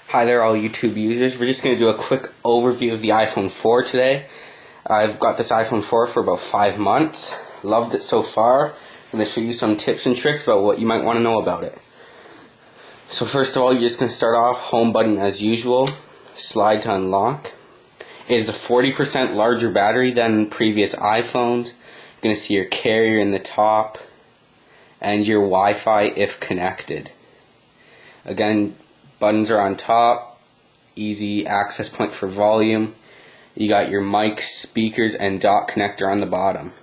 Hi there, all YouTube users. We're just going to do a quick overview of the iPhone 4 today. I've got this iPhone 4 for about 5 months. Loved it so far. I'm going to show you some tips and tricks about what you might want to know about it. So first of all, you're just going to start off, home button as usual, slide to unlock. It is a 40% larger battery than previous iPhones. You're going to see your carrier in the top and your Wi-Fi if connected. Again, buttons are on top, easy access point for volume. You got your mic, speakers, and dock connector on the bottom.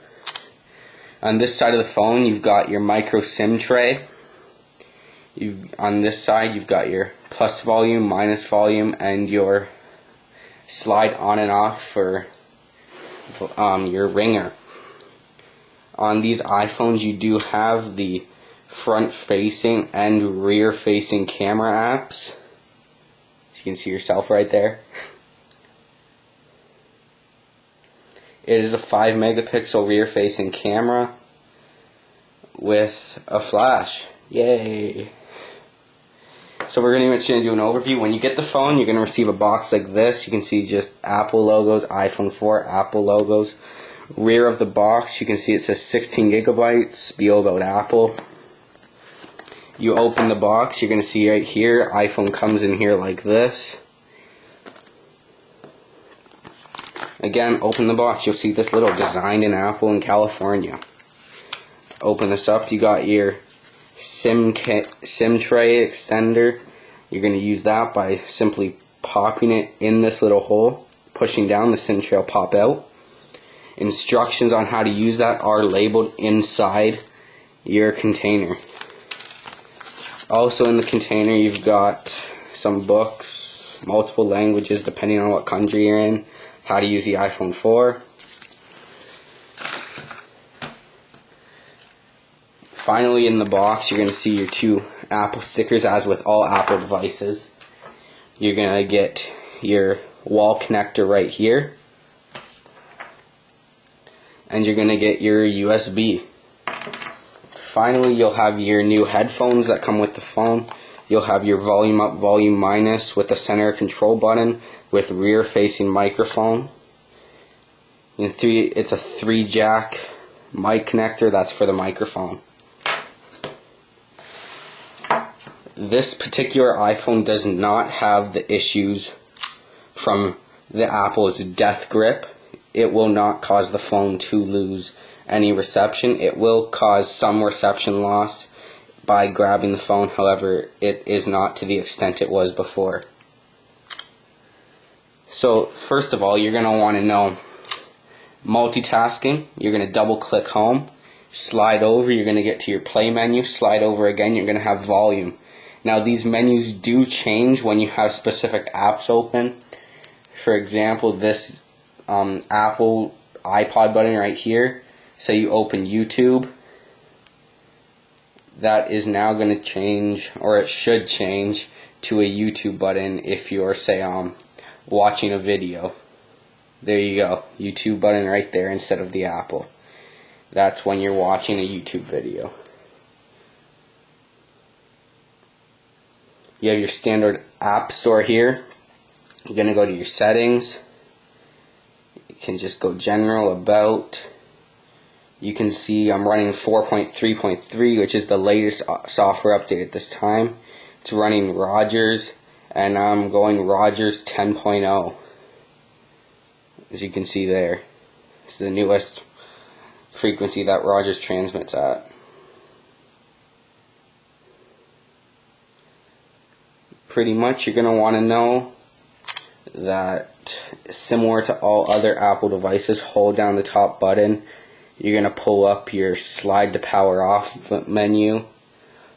On this side of the phone, you've got your micro SIM tray. On this side, you've got your plus volume, minus volume, and your slide on and off for your ringer. On these iPhones, you do have the front-facing and rear-facing camera apps. So you can see yourself right there. It is a 5 megapixel rear-facing camera with a flash. Yay! So we're going to do an overview. When you get the phone, you're going to receive a box like this. You can see just Apple logos, iPhone 4 Apple logos. Rear of the box, you can see it says 16 gigabytes, spiel about Apple. You open the box, you're going to see right here, iPhone comes in here like this. Again, open the box, you'll see this little designed in Apple in California. Open this up, you got your SIM tray extender. You're going to use that by simply popping it in this little hole, pushing down, the SIM tray will pop out. Instructions on how to use that are labeled inside your container. Also in the container you've got some books, multiple languages depending on what country you're in, how to use the iPhone 4. Finally in the box you're going to see your 2 Apple stickers, as with all Apple devices. You're going to get your wall connector right here. And you're going to get your USB. Finally, you'll have your new headphones that come with the phone. You'll have your volume up, volume minus with the center control button with rear facing microphone. It's a 3-jack mic connector, that's for the microphone. This particular iPhone does not have the issues from the Apple's death grip. It will not cause the phone to lose any reception. It will cause some reception loss by grabbing the phone. However, it is not to the extent it was before. So, first of all, you're going to want to know multitasking. You're going to double click home, slide over, you're going to get to your play menu, slide over again, you're going to have volume. Now, these menus do change when you have specific apps open. For example, this Apple iPod button right here, say you open YouTube, that is now going to change, or it should change, to a YouTube button if you're, say, watching a video. There you go, YouTube button right there instead of the Apple. That's when you're watching a YouTube video. You have your standard app store here. You're going to go to your settings. You can just go general, about. You can see I'm running 4.3.3, which is the latest software update at this time. It's running Rogers, and I'm going Rogers 10.0. As you can see there. It's the newest frequency that Rogers transmits at. Pretty much you're going to want to know that, similar to all other Apple devices, hold down the top button. You're going to pull up your slide to power off menu.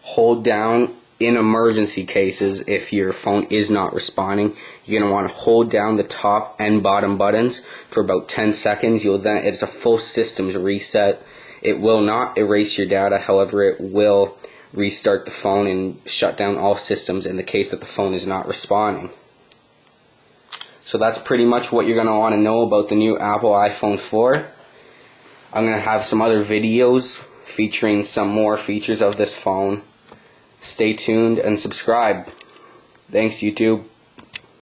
Hold down in emergency cases if your phone is not responding. You're going to want to hold down the top and bottom buttons for about 10 seconds. It's a full systems reset. It will not erase your data, however it will restart the phone and shut down all systems in the case that the phone is not responding. So that's pretty much what you're going to want to know about the new Apple iPhone 4. I'm going to have some other videos featuring some more features of this phone. Stay tuned and subscribe. Thanks, YouTube.